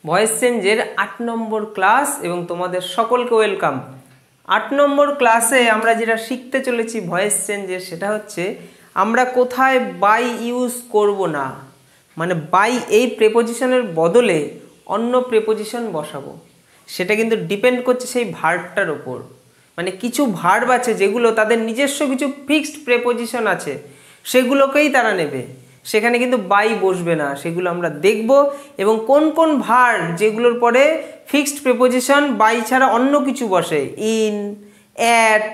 Voice চেঞ্জের 8 নম্বর class এবং তোমাদের সকলকে ওয়েলকাম। 8 নম্বর ক্লাসে আমরা যেটা শিখতে চলেছি ভয়েস চেঞ্জের, সেটা হচ্ছে আমরা কোথায় বাই ইউজ করব না, মানে বাই এই প্রেপোজিশনের বদলে অন্য প্রেপোজিশন বসাবো। সেটা কিন্তু ডিপেন্ড করছে সেই ভার্বটার ওপর। মানে কিছু ভার্ব আছে যেগুলো তাদের নিজস্ব কিছু ফিক্সড প্রেপোজিশন আছে, সেগুলোকেই তারা নেবে, সেখানে কিন্তু বাই বসবে না। সেগুলো আমরা দেখব এবং কোন কোন ভার্ব যেগুলোর পরে ফিক্সড প্রেপোজিশন বাই ছাড়া অন্য কিছু বসে, ইন, অ্যাট,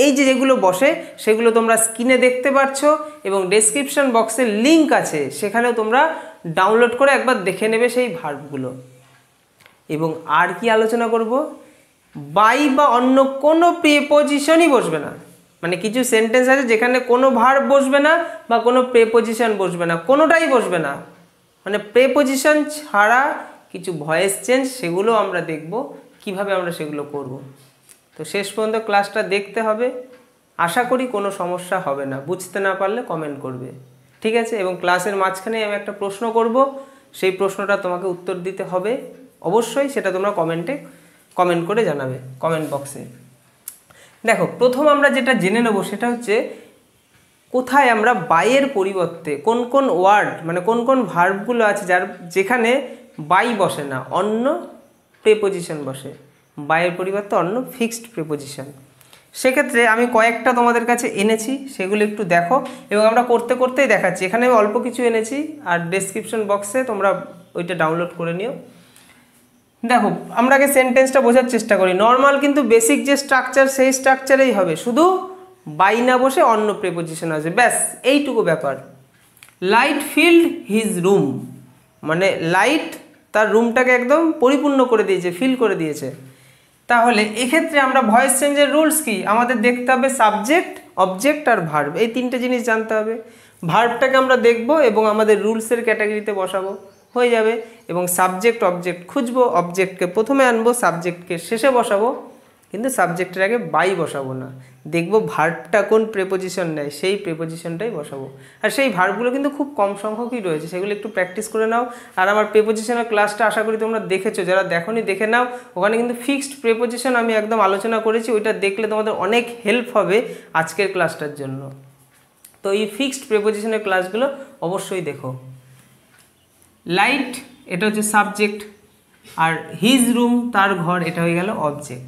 এই যে যেগুলো বসে সেগুলো তোমরা স্ক্রিনে দেখতে পাচ্ছ এবং ডেসক্রিপশন বক্সে লিঙ্ক আছে, সেখানেও তোমরা ডাউনলোড করে একবার দেখে নেবে সেই ভার্বগুলো। এবং আর কি আলোচনা করব, বাই বা অন্য কোনো প্রেপোজিশনই বসবে না। মানে কিছু সেন্টেন্স আছে যেখানে কোনো ভার্ব বসবে না বা কোনো প্রেপোজিশন বসবে না, কোনোটাই বসবে না। মানে প্রেপোজিশন ছাড়া কিছু ভয়েস চেঞ্জ, সেগুলো আমরা দেখব কিভাবে আমরা সেগুলো করব। তো শেষ পর্যন্ত ক্লাসটা দেখতে হবে, আশা করি কোনো সমস্যা হবে না। বুঝতে না পারলে কমেন্ট করবে, ঠিক আছে? এবং ক্লাসের মাঝখানে আমি একটা প্রশ্ন করব, সেই প্রশ্নটা তোমাকে উত্তর দিতে হবে অবশ্যই। সেটা তোমরা কমেন্ট করে জানাবে কমেন্ট বক্সে। দেখো, প্রথম আমরা যেটা জেনে নেব সেটা হচ্ছে কোথায় আমরা বাইয়ের পরিবর্তে কোন কোন ওয়ার্ড, মানে কোন কোন ভার্বগুলো আছে যেখানে বাই বসে না, অন্য প্রেপোজিশন বসে, বাইয়ের পরিবর্তে অন্য ফিক্সড প্রেপোজিশন। সেক্ষেত্রে আমি কয়েকটা তোমাদের কাছে এনেছি, সেগুলো একটু দেখো এবং আমরা করতে করতেই দেখাচ্ছি। এখানে আমি অল্প কিছু এনেছি আর ডেসক্রিপশন বক্সে তোমরা ওইটা ডাউনলোড করে নিও। দেখো, আমরা আগে সেন্টেন্সটা বোঝার চেষ্টা করি। নর্মাল কিন্তু বেসিক যে স্ট্রাকচার সেই স্ট্রাকচারেই হবে, শুধু বাই না বসে অন্য প্রেপোজিশন আছে, ব্যাস এইটুকু ব্যাপার। লাইট ফিল্ড হিজ রুম, মানে লাইট তার রুমটাকে একদম পরিপূর্ণ করে দিয়েছে, ফিল করে দিয়েছে। তাহলে এক্ষেত্রে আমরা ভয়েস চেঞ্জের রুলস কি, আমাদের দেখতে হবে সাবজেক্ট, অবজেক্ট আর ভার্ব, এই তিনটে জিনিস জানতে হবে। ভার্বটাকে আমরা দেখব এবং আমাদের রুলসের ক্যাটাগরিতে বসাবো, হয়ে যাবে। এবং সাবজেক্ট অবজেক্ট খুঁজবো, অবজেক্টকে প্রথমে আনবো, সাবজেক্টকে শেষে বসাবো, কিন্তু সাবজেক্টের আগে বাই বসাবো না। দেখবো ভার্বটা কোন প্রেপোজিশন নেয়, সেই প্রেপোজিশনটাই বসাবো। আর সেই ভার্বগুলো কিন্তু খুব কম সংখ্যকই রয়েছে, সেগুলো একটু প্র্যাকটিস করে নাও। আর আমার প্রেপোজিশনের ক্লাসটা আশা করি তোমরা দেখেছো, যারা দেখোনি দেখে নাও। ওখানে কিন্তু ফিক্সড প্রেপোজিশন আমি একদম আলোচনা করেছি, ওইটা দেখলে তোমাদের অনেক হেল্প হবে আজকের ক্লাসটার জন্য। তো এই ফিক্সড প্রেপোজিশনের ক্লাসগুলো অবশ্যই দেখো। লাইট, এটা হচ্ছে সাবজেক্ট, আর হিজ রুম, তার ঘর, এটা হয়ে গেল অবজেক্ট।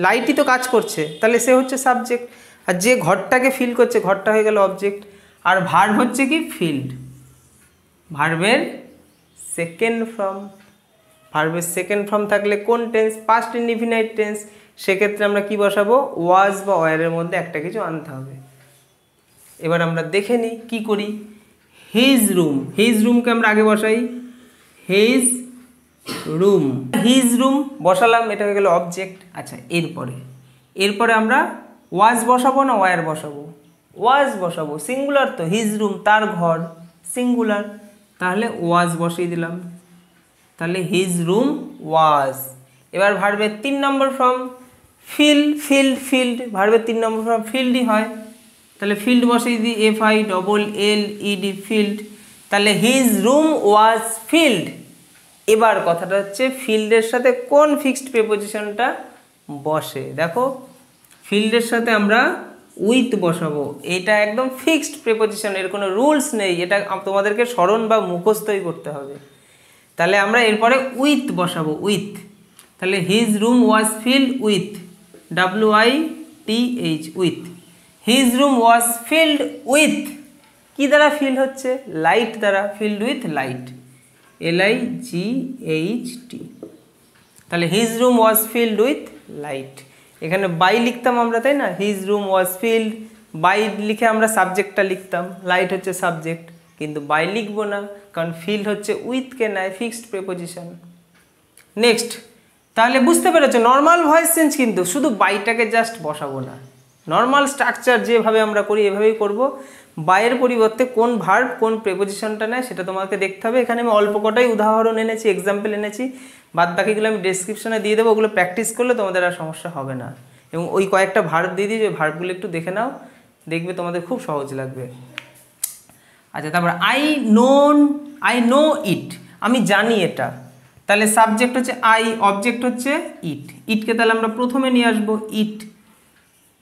লাইটই তো কাজ করছে, তাহলে সে হচ্ছে সাবজেক্ট। আর যে ঘরটাকে ফিল করছে, ঘরটা হয়ে গেল অবজেক্ট। আর ভার্ব হচ্ছে কি, ফিল্ড। ভার্বের সেকেন্ড ফর্ম, ভার্বের সেকেন্ড ফর্ম থাকলে কোন টেন্স, পাস্ট ইনডিফিনাইট টেন্স, সেক্ষেত্রে আমরা কি বসাবো, ওয়াজ বা ওয়ারের মধ্যে একটা কিছু আনতে হবে। এবার আমরা দেখে নিই কী করি। হিজ রুম, হিজ রুমকে আমরা আগে বসাই, হিজ রুম, হিজ রুম বসালাম, এটা হয়ে গেল অবজেক্ট। আচ্ছা, এরপরে আমরা ওয়াজ বসাবো না ওয়ার বসাবো, ওয়াজ বসাবো, সিঙ্গুলার তো, হিজ রুম তার ঘর, সিঙ্গুলার, তাহলে ওয়াজ বসিয়ে দিলাম, তাহলে হিজ রুম ওয়াজ। এবার ভার্বের 3 নম্বর ফর্ম ফিল্ড, ভার্বের 3 নম্বর ফর্ম ফিল্ডই হয়, তাহলে ফিল্ড বসিয়ে দিই, FILLED, ফিল্ড। তাহলে হিজ রুম ওয়াজ ফিল্ড। এবার কথাটা হচ্ছে ফিল্ডের সাথে কোন ফিক্সড প্রেপোজিশনটা বসে। দেখো, ফিল্ডের সাথে আমরা উইথ বসাবো, এটা একদম ফিক্সড প্রেপোজিশন, এর কোনো রুলস নেই, এটা তোমাদেরকে স্মরণ বা মুখস্থই করতে হবে। তাহলে আমরা এরপরে উইথ বসাবো, উইথ। তাহলে his room was filled with, WITH, with. His room was filled with, কি দ্বারা ফিল হচ্ছে, লাইট দ্বারা, ফিল্ড উইথ লাইট, LIGHT। তাহলে his room was filled with light. এখানে বাই লিখতাম আমরা, তাই না, his room was filled, by লিখে আমরা সাবজেক্টটা লিখতাম, লাইট হচ্ছে সাবজেক্ট, কিন্তু বাই লিখবো না, কারণ ফিল্ড হচ্ছে উইথকে নেয়, ফিক্সড প্রেপোজিশন। নেক্সট, তাহলে বুঝতে পেরেছো নর্মাল ভয়েস চেঞ্জ কিন্তু শুধু বাইটাকে জাস্ট বসাবো না, নর্মাল স্ট্রাকচার যেভাবে আমরা করি এভাবেই করব। বাইয়ের পরিবর্তে কোন ভার্ব কোন প্রেপোজিশনটা নেয় সেটা তোমাকে দেখতে হবে। এখানে আমি অল্প কটাই উদাহরণ এনেছি, এক্সাম্পল এনেছি, বাদ বাকিগুলো আমি ডেসক্রিপশনে দিয়ে দেবো, ওগুলো প্র্যাকটিস করলে তোমাদের আর সমস্যা হবে না। এবং ওই কয়েকটা ভার্ব দিয়ে দিই, ওই ভার্বগুলো একটু দেখে নাও, দেখবে তোমাদের খুব সহজ লাগবে। আচ্ছা, তারপর আই নো ইট, আমি জানি এটা, তাহলে সাবজেক্ট হচ্ছে আই, অবজেক্ট হচ্ছে ইট। ইটকে তাহলে আমরা প্রথমে নিয়ে আসবো, ইট,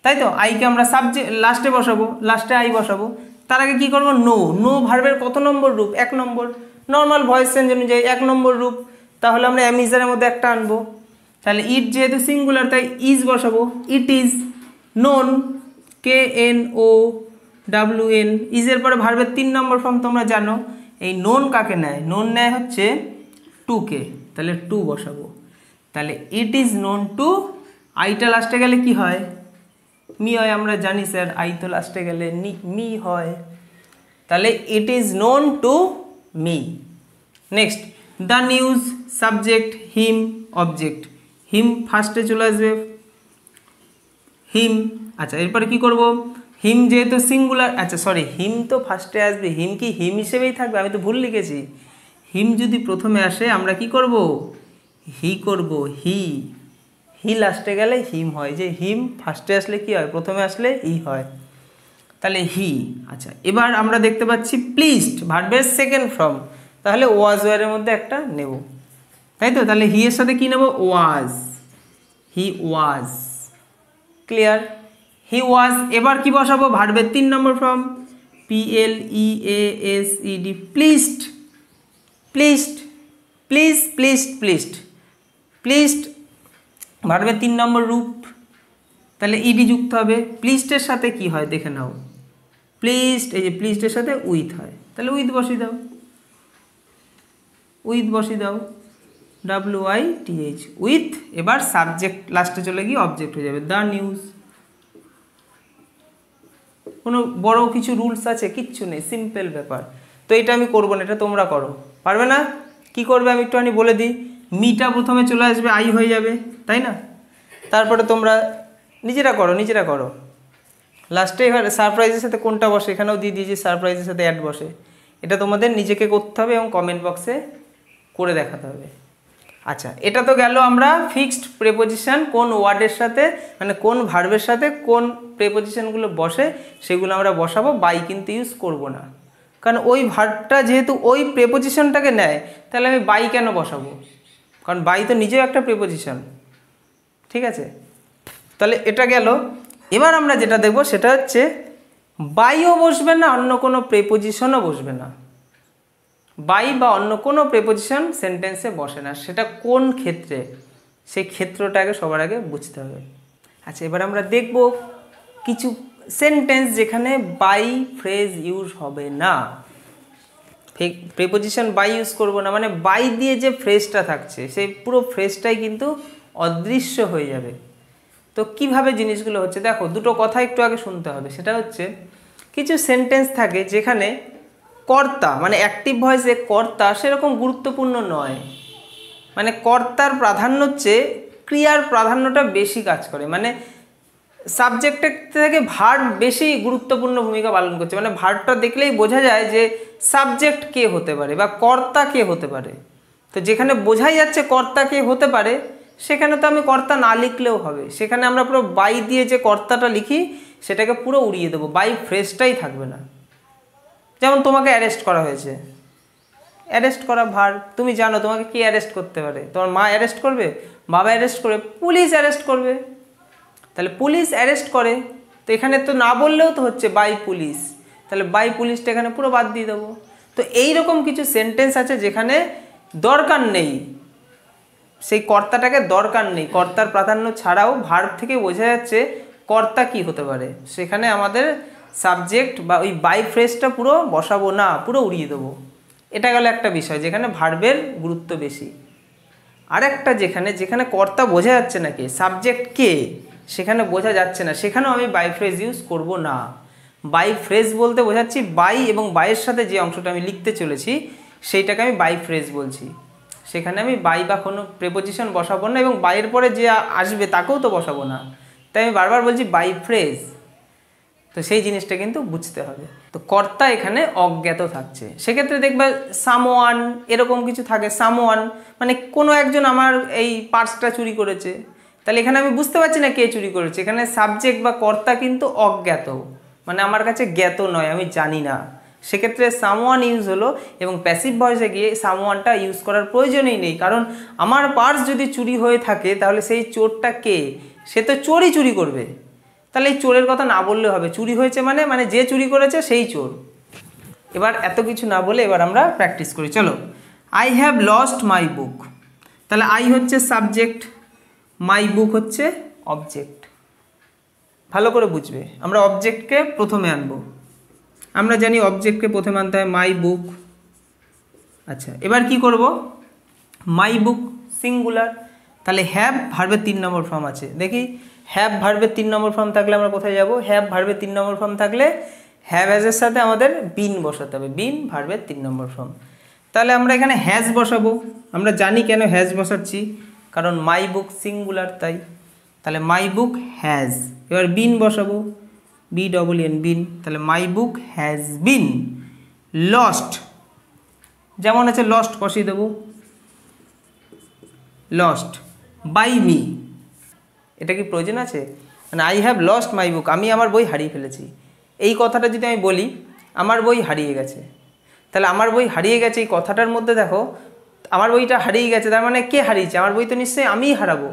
তাই তো। আইকে আমরা সাবজেক্ট লাস্টে বসাবো, লাস্টে আই বসাবো। তার আগে কী করবো, নো। নো ভার্বের কত নম্বর রূপ? 1 নম্বর। নর্মাল ভয়েস চেঞ্জ অনুযায়ী 1 নম্বর রূপ, তাহলে আমরা অ্যামিজারের মধ্যে একটা আনবো। তাহলে ইট যেহেতু সিঙ্গুলার তাই ইজ বসাবো, ইট ইজ নোন, KNOWN। ইজের পরে ভার্বের 3 নম্বর ফর্ম তোমরা জানো। এই নোন কাকে নেয়? নোন নেয় হচ্ছে টুকে, তাহলে টু বসাবো। তাহলে ইট ইজ নোন টু, আইটা লাস্টে গেলে কি হয়? মি হয়, আমরা জানি স্যার। আই তো লাস্টে গেলে মি হয়, তাহলে it is known to me. Next, the news, subject, him, object. Him ফার্স্টে চলে আসবে, হিম। আচ্ছা, এরপরে কি করব? হিম যেহেতু সিঙ্গুলার, আচ্ছা সরি, হিম তো ফার্স্টে আসবে। হিম কি হিম হিসেবেই থাকবে? আমি তো ভুল লিখেছি। হিম যদি প্রথমে আসে আমরা কি করব? হি করব, হি। হি লাস্টে গেলে হিম হয়, যে হিম ফার্স্টে আসলে কি হয়? প্রথমে আসলে ই হয়, তাহলে হি। আচ্ছা, এবার আমরা দেখতে পাচ্ছি প্লিজড ভার্বের সেকেন্ড ফর্ম, তাহলে ওয়াজ ওয়ারের মধ্যে একটা নেব, তাই তো। তাহলে হি এর সাথে কি নেব? Was, he was. Clear? He was. এবার কি বসাবো? ভার্বের 3 নম্বর form, PLEASED, pleased, pleased, please, pleased, pleased, pleased ভার্বের 3 নম্বর রূপ, তাহলে ইডি যুক্ত হবে। প্লিজডের সাথে কি হয় দেখে নাও, প্লিজড, এই যে প্লিজডের সাথে উইথ হয়, তাহলে উইথ বসিয়ে দাও, উইথ বসিয়ে দাও, WITH, উইথ। এবার সাবজেক্ট লাস্টে চলে গিয়ে অবজেক্ট হয়ে যাবে, দ্য নিউজ। কোনো বড় কিছু রুলস আছে? কিচ্ছু নেই, সিম্পল ব্যাপার। তো এটা আমি করবো না, এটা তোমরা করো। পারবে না? কি করবে আমি একটুখানি বলে দিই। মিটা প্রথমে চলে আসবে, আই হয়ে যাবে, তাই না? তারপরে তোমরা নিজেরা করো, নিজেরা করো। লাস্টে এবার সারপ্রাইজের সাথে কোনটা বসে এখানেও দিয়ে দিয়েছি, সারপ্রাইজের সাথে অ্যাড বসে। এটা তোমাদের নিজেকে করতে হবে এবং কমেন্ট বক্সে করে দেখাতে হবে। আচ্ছা, এটা তো গেল আমরা ফিক্সড প্রেপোজিশন কোন ওয়ার্ডের সাথে, মানে কোন ভার্বের সাথে কোন প্রেপোজিশনগুলো বসে সেগুলো আমরা বসাবো। বাই কিন্তু ইউজ করব না, কারণ ওই ভার্বটা যেহেতু ওই প্রেপোজিশনটাকে নেয়, তাহলে আমি বাই কেন বসাবো? কারণ বাই তো নিজেও একটা প্রেপোজিশন, ঠিক আছে? তাহলে এটা গেল। এবার আমরা যেটা দেখব সেটা হচ্ছে বাইও বসবে না, অন্য কোনো প্রেপোজিশনও বসবে না। বাই বা অন্য কোনো প্রেপোজিশন সেন্টেন্সে বসে না। সেটা কোন ক্ষেত্রে, সেই ক্ষেত্রটাকে সবার আগে বুঝতে হবে। আচ্ছা, এবার আমরা দেখব কিছু সেন্টেন্স যেখানে বাই ফ্রেজ ইউজ হবে না, প্রেপোজিশন বাই ইউজ করব না, মানে বাই দিয়ে যে ফ্রেজটা থাকছে সেই পুরো ফ্রেজটাই কিন্তু অদৃশ্য হয়ে যাবে। তো কিভাবে জিনিসগুলো হচ্ছে দেখো, দুটো কথা একটু আগে শুনতে হবে। সেটা হচ্ছে কিছু সেন্টেন্স থাকে যেখানে কর্তা, মানে অ্যাক্টিভ ভয়েসে কর্তা সেরকম গুরুত্বপূর্ণ নয়, মানে কর্তার প্রাধান্য চেয়ে ক্রিয়ার প্রাধান্যটা বেশি কাজ করে। মানে সাবজেক্টের থেকে ভার্ব বেশি গুরুত্বপূর্ণ ভূমিকা পালন করছে। মানে ভার্বটা দেখলেই বোঝা যায় যে সাবজেক্ট কে হতে পারে বা কর্তা কে হতে পারে। তো যেখানে বোঝাই যাচ্ছে কর্তা কে হতে পারে, সেখানে তো আমি কর্তা না লিখলেও হবে। সেখানে আমরা পুরো বাই দিয়ে যে কর্তাটা লিখি সেটাকে পুরো উড়িয়ে দেবো, বাই ফ্রেজটাই থাকবে না। যেমন তোমাকে অ্যারেস্ট করা হয়েছে, অ্যারেস্ট করা ভার্ব, তুমি জানো তোমাকে কে অ্যারেস্ট করতে পারে? তোমার মা অ্যারেস্ট করবে, বাবা অ্যারেস্ট করবে, পুলিশ অ্যারেস্ট করবে। তাহলে পুলিশ অ্যারেস্ট করে, তো এখানে তো না বললেও তো হচ্ছে বাই পুলিশ, তাহলে বাই পুলিশটা এখানে পুরো বাদ দিয়ে দেবো। তো এইরকম কিছু সেন্টেন্স আছে যেখানে দরকার নেই, সেই কর্তাটাকে দরকার নেই, কর্তার প্রাধান্য ছাড়াও ভার্ব থেকে বোঝা যাচ্ছে কর্তা কি হতে পারে। সেখানে আমাদের সাবজেক্ট বা ওই বাই ফ্রেজটা পুরো বসাবো না, পুরো উড়িয়ে দেবো। এটা গেল একটা বিষয় যেখানে ভার্বের গুরুত্ব বেশি। আর একটা যেখানে কর্তা বোঝা যাচ্ছে না কে, সাবজেক্ট কে, সেখানে বোঝা যাচ্ছে না, সেখানেও আমি বাই ফ্রেজ ইউজ করব না। বাই ফ্রেজ বলতে বোঝাচ্ছি বাই এবং বাইয়ের সাথে যে অংশটা আমি লিখতে চলেছি সেইটাকে আমি বাই ফ্রেজ বলছি। সেখানে আমি বাই বা কোনো প্রেপোজিশন বসাবো না এবং বাইয়ের পরে যে আসবে তাকেও তো বসাবো না। তাই আমি বারবার বলছি বাই ফ্রেজ। তো সেই জিনিসটা কিন্তু বুঝতে হবে। তো কর্তা এখানে অজ্ঞাত থাকছে। সেক্ষেত্রে দেখবে সামওয়ান এরকম কিছু থাকে, সামওয়ান মানে কোনো একজন আমার এই পার্সটা চুরি করেছে, তাহলে এখানে আমি বুঝতে পারছি না কে চুরি করেছে। এখানে সাবজেক্ট বা কর্তা কিন্তু অজ্ঞাত, মানে আমার কাছে জ্ঞাত নয়, আমি জানি না। সেক্ষেত্রে সামওয়ান ইউজ হলো এবং প্যাসিভ ভয়েসে গিয়ে সামওয়ানটা ইউজ করার প্রয়োজনই নেই, কারণ আমার পার্স যদি চুরি হয়ে থাকে তাহলে সেই চোরটা কে? সে তো চোরই চুরি করবে। তাহলে এই চোরের কথা না বললে হবে, চুরি হয়েছে মানে যে চুরি করেছে সেই চোর। এবার এত কিছু না বলে এবার আমরা প্র্যাকটিস করি। চলো, আই হ্যাভ লস্ট মাই বুক। তাহলে আই হচ্ছে সাবজেক্ট, মাই বুক হচ্ছে অবজেক্ট। ভালো করে বুঝবে, আমরা অবজেক্টকে প্রথমে আনবো। আমরা জানি অবজেক্টকে প্রথমে আনতে হয়, মাই বুক। আচ্ছা, এবার কি করব? মাই বুক সিঙ্গুলার, তাহলে হ্যাভ ভার্বের 3 নম্বর ফর্ম আছে। দেখি, হ্যাভ ভার্বের 3 নম্বর ফর্ম থাকলে আমরা কোথায় যাব? হ্যাভ ভার্বের 3 নম্বর ফর্ম থাকলে হ্যাভ হ্যাজের সাথে আমাদের বিন বসাতে হবে, বিন ভার্বের 3 নম্বর ফর্ম। তাহলে আমরা এখানে হ্যাজ বসাবো। আমরা জানি কেন হ্যাজ বসাচ্ছি, কারণ মাই বুক সিঙ্গুলার তাই। তাহলে মাই বুক হ্যাজ, এবার বিন বসাবো, BEEN বিন। তাহলে my book has been lost, যেমন আছে লস্ট বসিয়ে দেবো, লস্ট বাই মি। এটা কি প্রয়োজন আছে? মানে আই হ্যাভ লস্ট মাই বুক, আমি আমার বই হারিয়ে ফেলেছি। এই কথাটা যদি আমি বলি আমার বই হারিয়ে গেছে, তাহলে আমার বই হারিয়ে গেছে এই কথাটার মধ্যে দেখো আমার বইটা হারিয়ে গেছে, তার মানে কে হারিয়েছে? আমার বই তো নিশ্চয়ই আমিই হারাবো,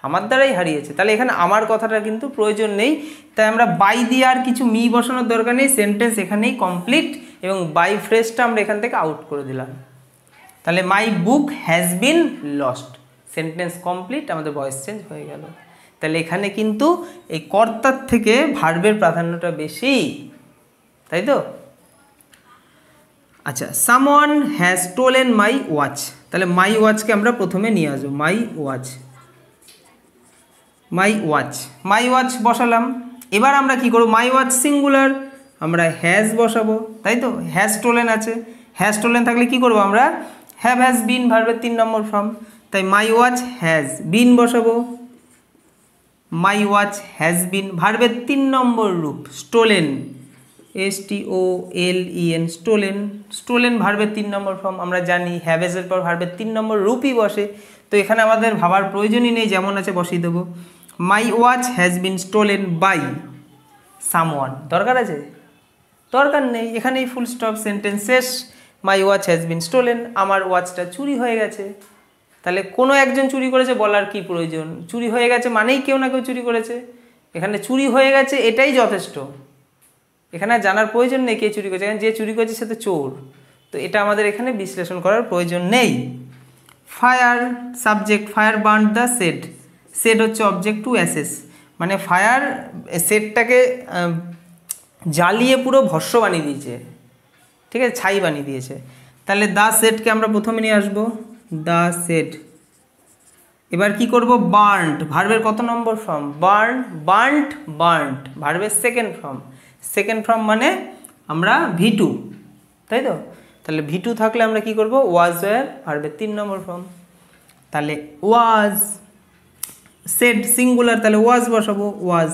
আমার দ্বারাই হারিয়েছে। তাহলে এখানে আমার কথাটা কিন্তু প্রয়োজন নেই, তাই আমরা বাই দিয়ে আর কিছু মি বসানোর দরকার নেই, সেন্টেন্স এখানেই কমপ্লিট এবং বাই ফ্রেজটা আমরা এখান থেকে আউট করে দিলাম। তাহলে my book has been lost, sentence complete, আমাদের ভয়েস চেঞ্জ হয়ে গেল। তাহলে এখানে কিন্তু এই কর্তার থেকে ভার্বের প্রাধান্যটা বেশি, তাই তো? আচ্ছা, someone has stolen my watch. তাহলে মাই ওয়াচকে আমরা প্রথমে নিয়ে আসবো, my watch, my watch, my watch বসালাম। এবার আমরা কি করব? মাই ওয়াচ সিঙ্গুলার, আমরা হ্যাজ বসাবো, তাই তো? হ্যাজ স্টোলেন আছে, হ্যাজ স্টোলেন থাকলে কি করব আমরা? হ্যাভ হ্যাজ বিন ভার্বের 3 নম্বর ফর্ম, তাই মাই ওয়াচ হ্যাজ বিন বসাবো, মাই ওয়াচ হ্যাজ বিন ভার্বের 3 নম্বর রূপ স্টোলেন, STOLEN স্টোলেন, স্টোলেন ভার্বের 3 নম্বর ফর্ম। আমরা জানি হ্যাভেজের পর ভার্বের 3 নম্বর রূপই বসে, তো এখানে আমাদের ভাবার প্রয়োজনই নেই, যেমন আছে বসিয়ে দেবো। My watch has been stolen by someone, দরকার আছে? দরকার নেই, এখানেই ফুল স্টপ, সেন্টেন্স শেষ। My watch has been stolen, আমার ওয়াচটা চুরি হয়ে গেছে। তাহলে কোনো একজন চুরি করেছে বলার কি প্রয়োজন? চুরি হয়ে গেছে মানেই কেউ না কেউ চুরি করেছে, এখানে চুরি হয়ে গেছে এটাই যথেষ্ট, এখানে জানার প্রয়োজন নেই কে চুরি করেছে, এখানে যে চুরি করেছে সে তো চোর, তো এটা আমাদের এখানে বিশ্লেষণ করার প্রয়োজন নেই। Fire subject, fire burn the shed, shed হচ্ছে অবজেক্ট টু অ্যাসেস, মানে ফায়ার সেডটাকে জ্বালিয়ে পুরো ভস্য বানিয়ে দিয়েছে, ঠিক আছে, ছাই বানিয়ে দিয়েছে। তাহলে দ্য সেডকে আমরা প্রথমে নিয়ে আসবো, দ্য সেড। এবার কি করব? বার্নড ভার্বের কত নম্বর ফর্ম? বার্ন, বার্নড, বার্নড ভার্বের 2nd ফর্ম, 2nd ফর্ম মানে আমরা V2, তাই তো? তাহলে V2 থাকলে আমরা কি করব? ওয়াজ ওয়্যার ভার্বের 3 নম্বর ফর্ম। তাহলে ওয়াজ, সেড সিঙ্গুলার, তাহলে ওয়াজ বসাবো, ওয়াজ,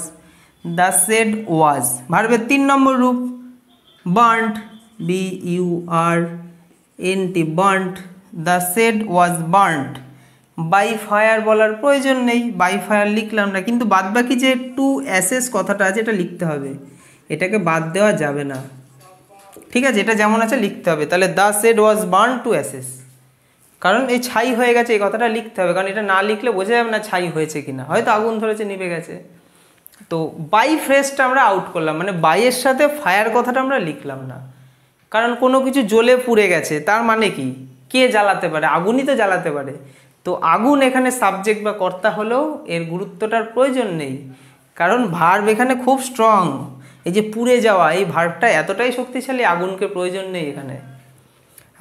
দ্য সেড ওয়াজ ভার্বের 3 নম্বর রূপ। Burnt, BURNT burnt, the shed was burnt. By fire বলার প্রয়োজন নেই, বাই ফায়ার লিখলাম না, কিন্তু বাদবাকি যে টু অ্যাসেস কথাটা আছে এটা লিখতে হবে, এটাকে বাদ দেওয়া যাবে না, ঠিক আছে? এটা যেমন আছে লিখতে হবে। তাহলে the shed was burn to ashes, কারণ এই ছাই হয়ে গেছে এই কথাটা লিখতে হবে, কারণ এটা না লিখলে বোঝা যাবে না ছাই হয়েছে কিনা, হয়তো আগুন ধরেছে নিভে গেছে। তো বাই ফ্রেজটা আমরা আউট করলাম, মানে বাইয়ের সাথে ফায়ার কথাটা আমরা লিখলাম না, কারণ কোনো কিছু জ্বলে পুড়ে গেছে তার মানে কি? কে জ্বালাতে পারে? আগুনই তো জ্বালাতে পারে। তো আগুন এখানে সাবজেক্ট বা কর্তা হলেও এর গুরুত্বটার প্রয়োজন নেই, কারণ ভার্ব এখানে খুব স্ট্রং, এই যে পুড়ে যাওয়া এই ভার্বটা এতটাই শক্তিশালী, আগুনকে প্রয়োজন নেই এখানে।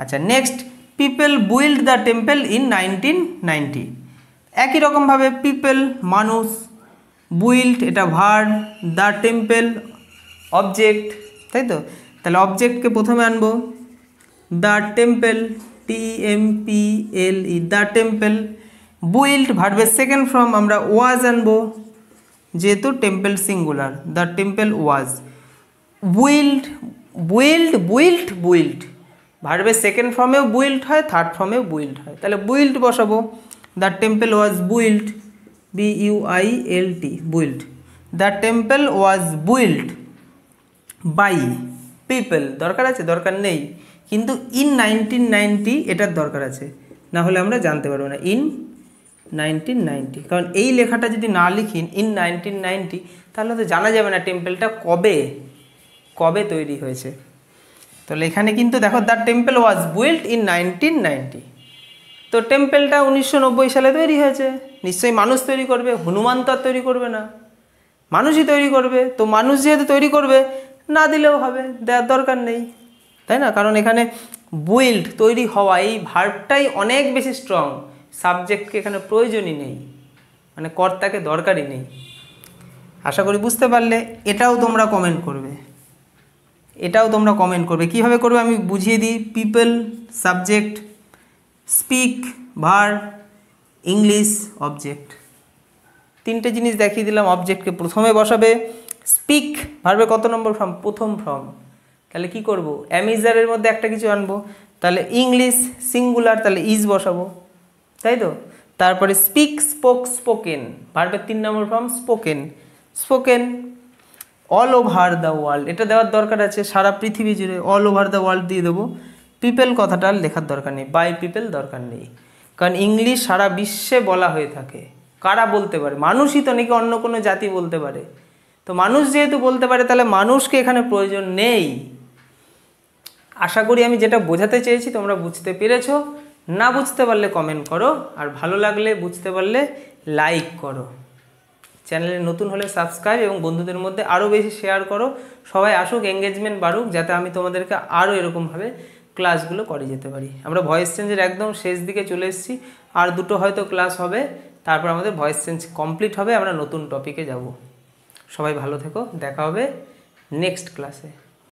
আচ্ছা, next, people build the temple in 1990। একই রকমভাবে পিপল মানুষ, বুইল্ড এটা ভার্ব, দ্য টেম্পল অবজেক্ট, তাই তো? তাহলে অবজেক্টকে প্রথমে আনবো, the temple, TEMPLE the temple. Build ভার্বের 2nd ফর্ম, আমরা ওয়াজ আনবো, যেহেতু temple singular, the temple was. Build, build, build, build ভার্বের 2nd ফর্মেও বুইল্ড হয়, 3rd ফর্মেও বুইল্ড হয়, তাহলে বুইল্ড বসাবো, the temple was built, BUILT built, the temple was built by people দরকার আছে? দরকার নেই, কিন্তু ইন 1990 এটার দরকার আছে, না হলে আমরা জানতে পারবো না ইন 1990। কারণ এই লেখাটা যদি না লিখি ইন 1990 তাহলে তো জানা যাবে না টেম্পলটা কবে কবে তৈরি হয়েছে। তাহলে এখানে কিন্তু দেখো the temple was built in 1990। তো টেম্পলটা 1990 সালে তৈরি হয়েছে, নিশ্চয়ই মানুষ তৈরি করবে, হনুমান তো আর তৈরি করবে না, মানুষই তৈরি করবে। তো মানুষ যেহেতু তৈরি করবে, না দিলেও হবে, দেওয়ার দরকার নেই, তাই না? কারণ এখানে বিল্ড তৈরি হওয়া এই ভার্বটাই অনেক বেশি স্ট্রং, সাবজেক্টকে এখানে প্রয়োজনই নেই, মানে কর্তাকে দরকারই নেই। আশা করি বুঝতে পারলে। এটাও তোমরা কমেন্ট করবে, এটাও তোমরা কমেন্ট করবে। কীভাবে করবে আমি বুঝিয়ে দিই। People subject, speak verb, English object, তিনটে জিনিস দেখিয়ে দিলাম। অবজেক্টকে প্রথমে বসাবে, স্পিক ভার্বে কত নম্বর ফর্ম? প্রথম ফর্ম। তাহলে কি করব? অ্যামিজারের মধ্যে একটা কিছু আনবো, তাহলে ইংলিশ সিঙ্গুলার, তাহলে ইজ বসাবো, তাই তো? তারপরে স্পিক, স্পোক, স্পোকেন ভার্বের 3 নম্বর form spoken, spoken. All over the world এটা দেওয়ার দরকার আছে, সারা পৃথিবী জুড়ে, অল ওভার দ্য ওয়ার্ল্ড দিয়ে দেবো। পিপল কথাটা লেখার দরকার নেই, বাই পিপল দরকার নেই, কারণ ইংলিশ সারা বিশ্বে বলা হয়ে থাকে। কারা বলতে পারে? মানুষই তো, নাকি অন্য কোনো জাতি বলতে পারে? তো মানুষ যেহেতু বলতে পারে, তাহলে মানুষকে এখানে প্রয়োজন নেই। আশা করি আমি যেটা বোঝাতে চেয়েছি তোমরা বুঝতে পেরেছো। না বুঝতে পারলে কমেন্ট করো, আর ভালো লাগলে বুঝতে পারলে লাইক করো। চ্যানেলে নতুন হলে সাবস্ক্রাইব এবং বন্ধুদের মধ্যে আরও বেশি শেয়ার করো। সবাই আসুক, এঙ্গেজমেন্ট বাড়ুক, যাতে আমি তোমাদেরকে আরও এরকমভাবে ক্লাসগুলো করে যেতে পারি। আমরা ভয়েস চেঞ্জের একদম শেষ দিকে চলে এসেছি, আর 2টো হয়তো ক্লাস হবে, তারপর আমাদের ভয়েস চেঞ্জ কমপ্লিট হবে, আমরা নতুন টপিকে যাব। সবাই ভালো থেকো, দেখা হবে নেক্সট ক্লাসে।